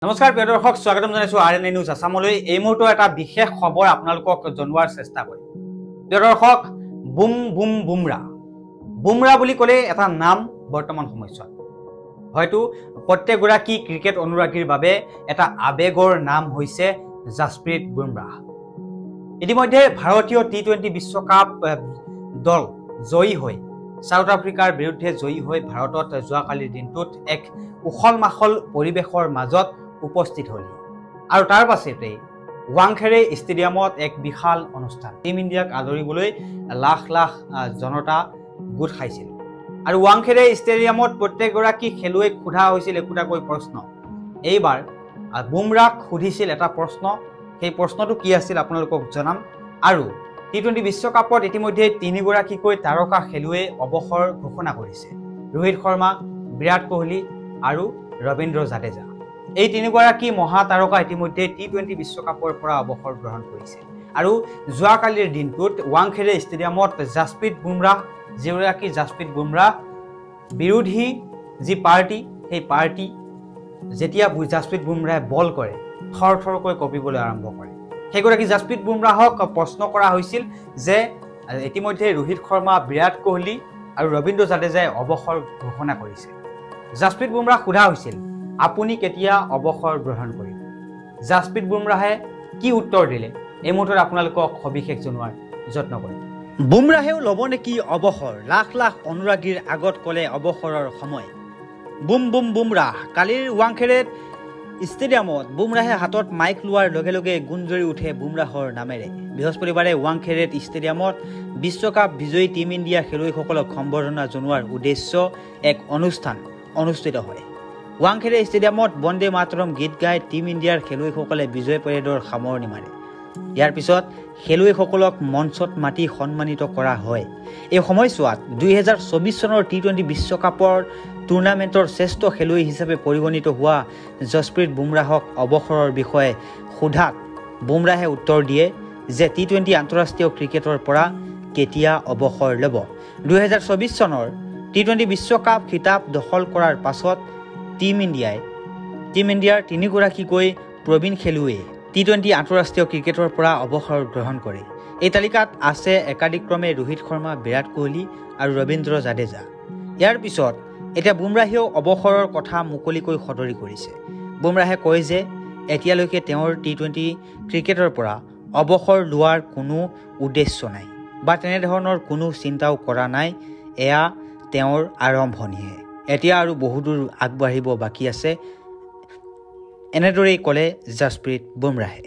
নমস্কাৰ প্ৰিয় দৰ্শক, স্বাগতম জনাইছো RNA নিউজ আসামলৈ। এই মুহূৰ্তত এটা বিশেষ খবৰ আপোনালোকক জনোৱাৰ চেষ্টা কৰিম। প্ৰিয় দৰ্শক, বুমৰা বুলি ক'লে এটা নাম বৰ্তমান সময়ছোৱাত হয়তো প্ৰত্যেকগৰাকী ক্ৰিকেট অনুৰাগীৰ বাবে এটা আবেগৰ নাম হৈছে জাসপ্ৰীত বুমৰা। ইতিমধ্যে ভাৰতীয় টি20 বিশ্বকাপ দল জয়ী হৈ সাউথ আফ্ৰিকাৰ বিৰুদ্ধে জয়ী হৈ ভাৰতত যোৱাকালিৰ দিনটোত এক উখল মাখল পৰিৱেশৰ মাজত উপস্থিত হল আৰু তাৰ পাছতে ৱাংখেৰে ষ্টেডিয়ামত এক বিশাল অনুষ্ঠান টিম ইণ্ডিয়াক আদৰিবলৈ লাখ লাখ জনতা গোট খাইছিল আৰু ৱাংখেৰে ষ্টেডিয়ামত প্ৰত্যেকগৰাকী খেলুৱৈক সোধা হৈছিল একোটাকৈ প্ৰশ্ন। এইবাৰ বুমৰাক সুধিছিল এটা প্ৰশ্ন, সেই প্ৰশ্নটো কি আছিল আপোনালোকক জনাম। আৰু টি20 বিশ্বকাপত ইতিমধ্যে তিনিগৰাকীকৈ তাৰকা খেলুৱৈয়ে অৱসৰ ঘোষণা কৰিছে, ৰোহিত শৰ্মা, বিৰাট কোহলি আৰু ৰবীন্দ্ৰ জাদেজা। এই তিনিগৰাকী মহাতাৰকা ইতিমধ্যে টি20 বিশ্বকাপৰ পৰা অৱসৰ গ্ৰহণ কৰিছে আৰু যোৱাকালিৰ দিনটোত ৱাংখেৰে ষ্টেডিয়ামত জাসপ্ৰীত বুমৰা, যিগৰাকী জাসপ্ৰীত বুমৰা বিৰোধী যি পাৰ্টি, সেই পাৰ্টি যেতিয়া জাসপ্ৰীত বুমৰাই বল কৰে থৰ থৰকৈ কঁপিবলৈ আৰম্ভ কৰে। সেইগৰাকী জাসপ্ৰীত বুমৰাহক প্ৰশ্ন কৰা হৈছিল যে ইতিমধ্যে ৰোহিত শৰ্মা, বিৰাট কোহলি আৰু ৰবীন্দ্ৰ জাদেজাই অৱসৰ ঘোষণা কৰিছে। জাসপ্ৰীত বুমৰাক সোধা হৈছিল, আপুনি কেতিয়া অৱসৰ গ্ৰহণ কৰিব? জাসপ্ৰীত বুমৰাহে কি উত্তৰ দিলে এই মুহূৰ্তত আপোনালোকক সবিশেষ জনোৱাৰ যত্ন কৰিম। বুমৰাহেও ল'ব নেকি অৱসৰ? লাখ লাখ অনুৰাগীৰ আগত ক'লে অৱসৰৰ সময়। বুমৰাহ। কালিৰ ৱাংখেৰেত ষ্টেডিয়ামত বুমৰাহে হাতত মাইক লোৱাৰ লগে লগে গুঞ্জৰি উঠে বুমৰাহৰ নামেৰে। বৃহস্পতিবাৰে ৱাংখেৰেত ষ্টেডিয়ামত বিশ্বকাপ বিজয়ী টিম ইণ্ডিয়া খেলুৱৈসকলক সম্বৰ্ধনা জনোৱাৰ উদ্দেশ্য এক অনুষ্ঠান অনুষ্ঠিত হয়। ৱাংখেৰে ষ্টেডিয়ামত বন্দে মাতৰম গীত গাই টিম ইণ্ডিয়াৰ খেলুৱৈসকলে বিজয় পেৰেডৰ সামৰণি মাৰে। ইয়াৰ পিছত খেলুৱৈসকলক মঞ্চত মাতি সন্মানিত কৰা হয়। এই সময়ছোৱাত 2024 চনৰ টি20 বিশ্বকাপৰ টুৰ্ণামেণ্টৰ শ্ৰেষ্ঠ খেলুৱৈ হিচাপে পৰিগণিত হোৱা জাসপ্ৰীত বুমৰাহক অৱসৰৰ বিষয়ে সোধাত বুমৰাহে উত্তৰ দিয়ে যে টি20 আন্তঃৰাষ্ট্ৰীয় ক্ৰিকেটৰ পৰা কেতিয়া অৱসৰ ল'ব। 2024 চনৰ টি20 বিশ্বকাপ খিতাপ দখল কৰাৰ পাছত টিম ইণ্ডিয়াৰ তিনিগৰাকীকৈ প্ৰবীণ খেলুৱৈয়ে টি20 আন্তঃৰাষ্ট্ৰীয় ক্ৰিকেটৰ পৰা অৱসৰ গ্ৰহণ কৰে। এই তালিকাত আছে একাদিক্ৰমে ৰোহিত শৰ্মা, বিৰাট কোহলি আৰু ৰবীন্দ্ৰ জাদেজা। ইয়াৰ পিছত এতিয়া বুমৰাহেও অৱসৰৰ কথা মুকলিকৈ সদৰি কৰিছে। বুমৰাহে কয় যে এতিয়ালৈকে তেওঁৰ টি20 ক্ৰিকেটৰ পৰা অৱসৰ লোৱাৰ কোনো উদ্দেশ্য নাই বা তেনেধৰণৰ কোনো চিন্তাও কৰা নাই, এয়া তেওঁৰ আৰম্ভণিহে, এতিয়া আৰু বহুদূৰ আগবাঢ়িব বাকী আছে, এনেদৰেই ক'লে জাসপ্ৰীত বুমৰাহে।